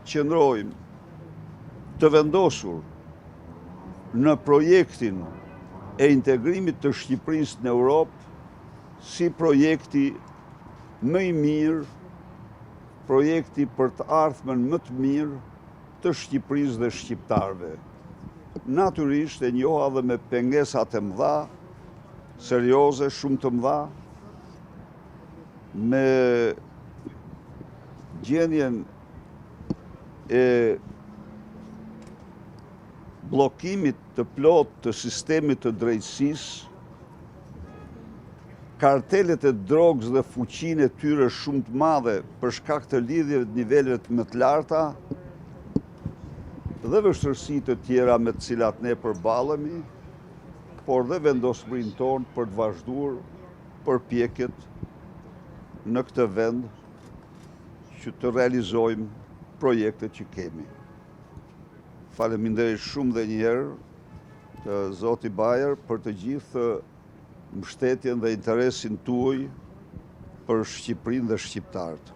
qëndrojmë të vendosur në projektin e integrimit të Shqipërisë në Europë si projekti më i mirë, projekti për të ardhmen më të mirë të Shqipërisë dhe shqiptarëve. Natyrisht e njoha dhe me pengesat e mëdha, serioze, shumë të mëdha, me gjendjen e bllokimit të plot të sistemit të drejtësisë, kartelet e drogës dhe fuqinë e tyre shumë të madhe për shkak të lidhjeve të niveleve më të larta dhe vështirësitë të tjera me të cilat ne përballemi, por dhe vendosmërinë tonë për të vazhduar përpjekjet në këtë vend që të realizojmë projektet që kemi. Faleminderit shumë dhe një herë të Zoti Bajer për të gjithë mbështetjen dhe interesin tuaj për Shqipërinë dhe shqiptarët.